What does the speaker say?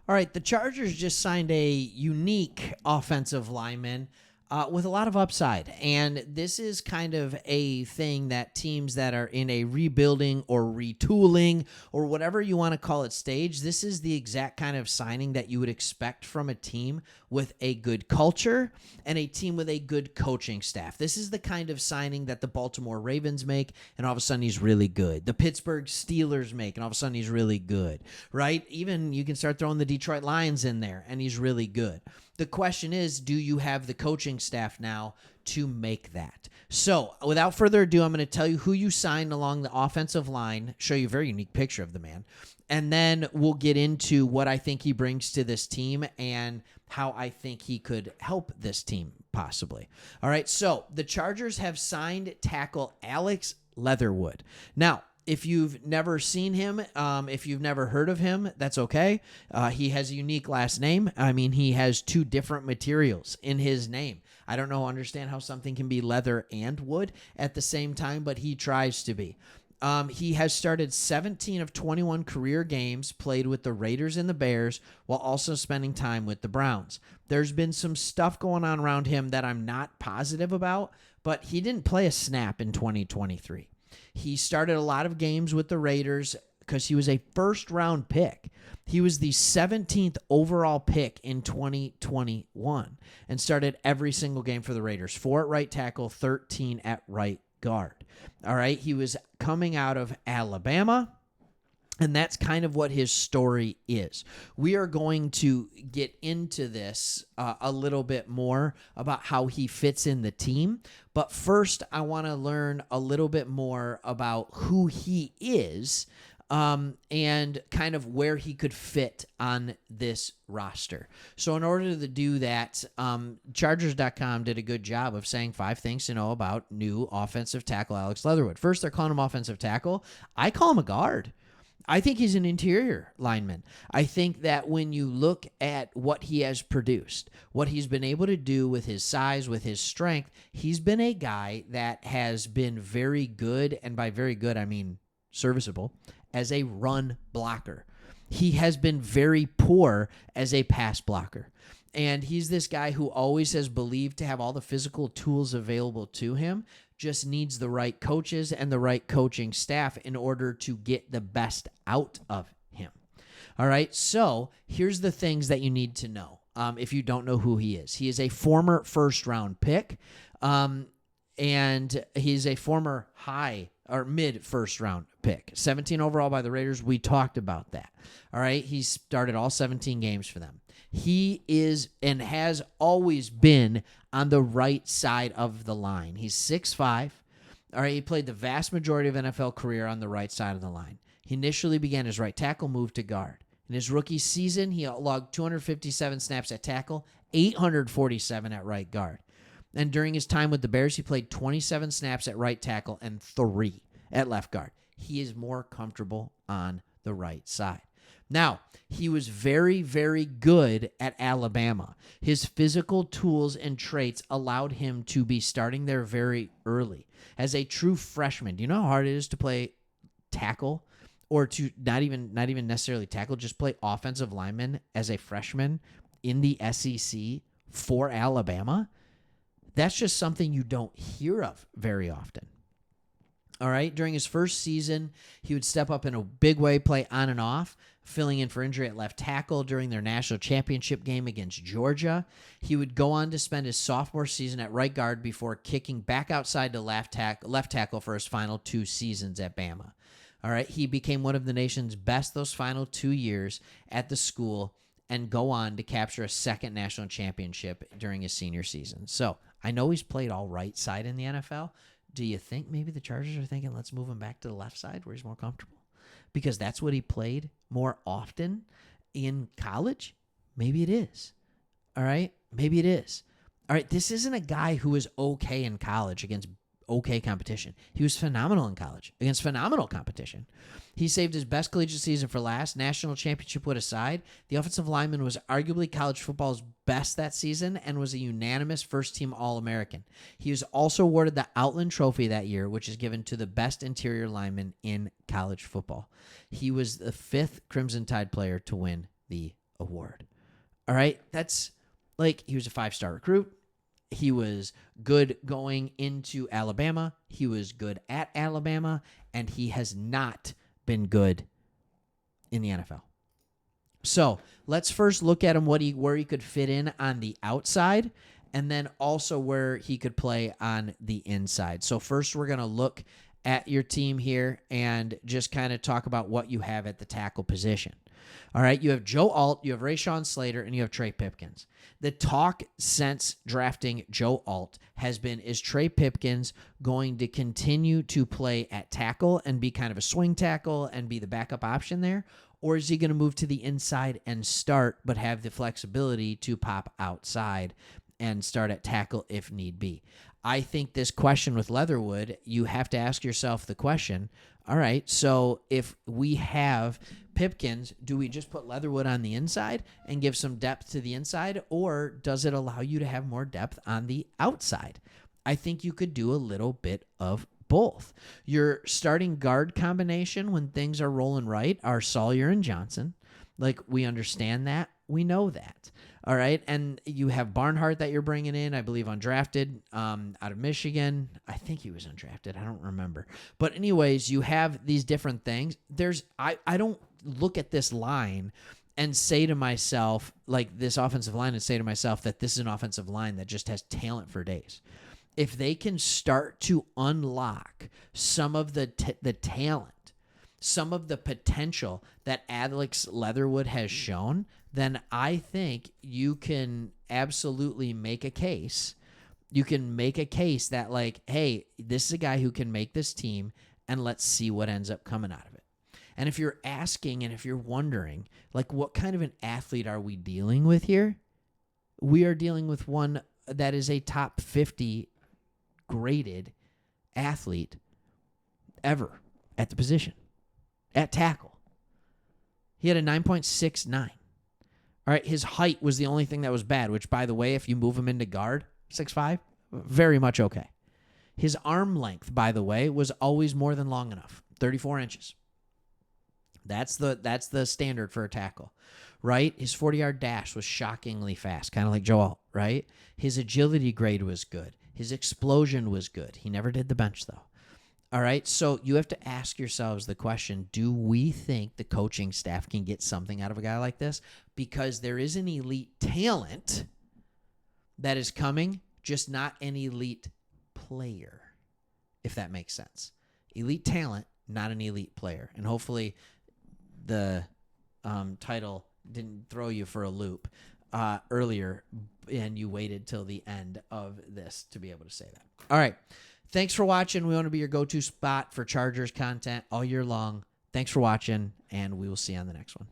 All right, the Chargers just signed a unique offensive lineman with a lot of upside. And this is kind of a thing that teams that are in a rebuilding or retooling or whatever you want to call it stage, this is the exact kind of signing that you would expect from a team with a good culture and a team with a good coaching staff. This is the kind of signing that the Baltimore Ravens make, and all of a sudden he's really good. The Pittsburgh Steelers make, and all of a sudden he's really good, right? Even you can start throwing the Detroit Lions in there, and he's really good. The question is, do you have the coaching staff now to make that? So without further ado, I'm going to tell you who you signed along the offensive line, show you a very unique picture of the man, and then we'll get into what I think he brings to this team and how I think he could help this team possibly. All right, so the Chargers have signed tackle Alex Leatherwood. Now, if you've never seen him, if you've never heard of him, that's okay. He has a unique last name. I mean, he has two different materials in his name. I don't understand how something can be leather and wood at the same time, but he tries to be. He has started 17 of 21 career games, played with the Raiders and the Bears, while also spending time with the Browns. There's been some stuff going on around him that I'm not positive about, but he didn't play a snap in 2023. He started a lot of games with the Raiders because he was a first-round pick. He was the 17th overall pick in 2021 and started every single game for the Raiders, 4 at right tackle, 13 at right guard. All right, he was coming out of Alabama, and that's kind of what his story is. We are going to get into this a little bit more about how he fits in the team. But first, I want to learn a little bit more about who he is and kind of where he could fit on this roster. So in order to do that, Chargers.com did a good job of saying 5 things to know about new offensive tackle Alex Leatherwood. First, they're calling him offensive tackle. I call him a guard. I think he's an interior lineman. I think that when you look at what he has produced, what he's been able to do with his size, with his strength, he's been a guy that has been very good, and by very good, I mean serviceable, as a run blocker. He has been very poor as a pass blocker. And he's this guy who always has believed to have all the physical tools available to him, just needs the right coaches and the right coaching staff in order to get the best out of him. All right, so here's the things that you need to know if you don't know who he is. He is a former first-round pick, and he's a former high or mid first-round pick. 17 overall by the Raiders. We talked about that. All right, he started all 17 games for them. He is and has always been on the right side of the line. He's 6'5". All right, he played the vast majority of NFL career on the right side of the line. He initially began as right tackle, moved to guard. In his rookie season, he logged 257 snaps at tackle, 847 at right guard. And during his time with the Bears, he played 27 snaps at right tackle and 3 at left guard. He is more comfortable on the right side. Now, he was very, very good at Alabama. His physical tools and traits allowed him to be starting there very early. As a true freshman, do you know how hard it is to play tackle, or to not even necessarily tackle, just play offensive lineman as a freshman in the SEC for Alabama? That's just something you don't hear of very often. All right, during his first season, he would step up in a big way, play on and off, filling in for injury at left tackle during their national championship game against Georgia. He would go on to spend his sophomore season at right guard before kicking back outside to left tackle for his final 2 seasons at Bama. All right, he became one of the nation's best those final 2 years at the school and go on to capture a second national championship during his senior season. So I know he's played all right side in the NFL. Do you think maybe the Chargers are thinking, let's move him back to the left side where he's more comfortable? Because that's what he played more often in college? Maybe it is. All right? Maybe it is. All right, this isn't a guy who was okay in college against okay competition. He was phenomenal in college against phenomenal competition. He saved his best collegiate season for last. National championship put aside, the offensive lineman was arguably college football's best that season and was a unanimous first-team All-American. He was also awarded the Outland Trophy that year, which is given to the best interior lineman in college football. He was the 5th Crimson Tide player to win the award. All right. That's like he was a 5-star recruit. He was good going into Alabama. He was good at Alabama, and he has not been good in the NFL. So let's first look at him where he could fit in on the outside, and then also where he could play on the inside. So first we're going to look at your team here and just kind of talk about what you have at the tackle position. All right, you have Joe Alt, you have Rashawn Slater, and you have Trey Pipkins. The talk since drafting Joe Alt has been, is Trey Pipkins going to continue to play at tackle and be kind of a swing tackle and be the backup option there? Or is he going to move to the inside and start but have the flexibility to pop outside and start at tackle if need be? I think this question with Leatherwood, you have to ask yourself the question, all right, so if we have Pipkins, do we just put Leatherwood on the inside and give some depth to the inside, or does it allow you to have more depth on the outside? I think you could do a little bit of both. Your starting guard combination when things are rolling right are Sawyer and Johnson. Like, we understand that. We know that. All right. And you have Barnhart that you're bringing in, I believe, undrafted, out of Michigan. I think he was undrafted. I don't remember. But anyways, you have these different things. I don't look at this line and say to myself, like this offensive line, and say to myself that this is an offensive line that just has talent for days. If they can start to unlock some of the talent, some of the potential that Alex Leatherwood has shown, then I think you can absolutely make a case. You can make a case that, like, hey, this is a guy who can make this team, and let's see what ends up coming out of it. And if you're asking and if you're wondering, like, what kind of an athlete are we dealing with here? We are dealing with one that is a top 50 graded athlete ever at the position, at tackle. He had a 9.69. All right, his height was the only thing that was bad, which, by the way, if you move him into guard, 6'5", very much okay. His arm length, by the way, was always more than long enough, 34 inches. That's the standard for a tackle, right? His 40-yard dash was shockingly fast, kind of like Joel, right? His agility grade was good. His explosion was good. He never did the bench, though. All right, so you have to ask yourselves the question, do we think the coaching staff can get something out of a guy like this? Because there is an elite talent that is coming, just not an elite player, if that makes sense. Elite talent, not an elite player. And hopefully the title didn't throw you for a loop earlier, and you waited till the end of this to be able to say that. All right. Thanks for watching. We want to be your go-to spot for Chargers content all year long. Thanks for watching, and we will see you on the next one.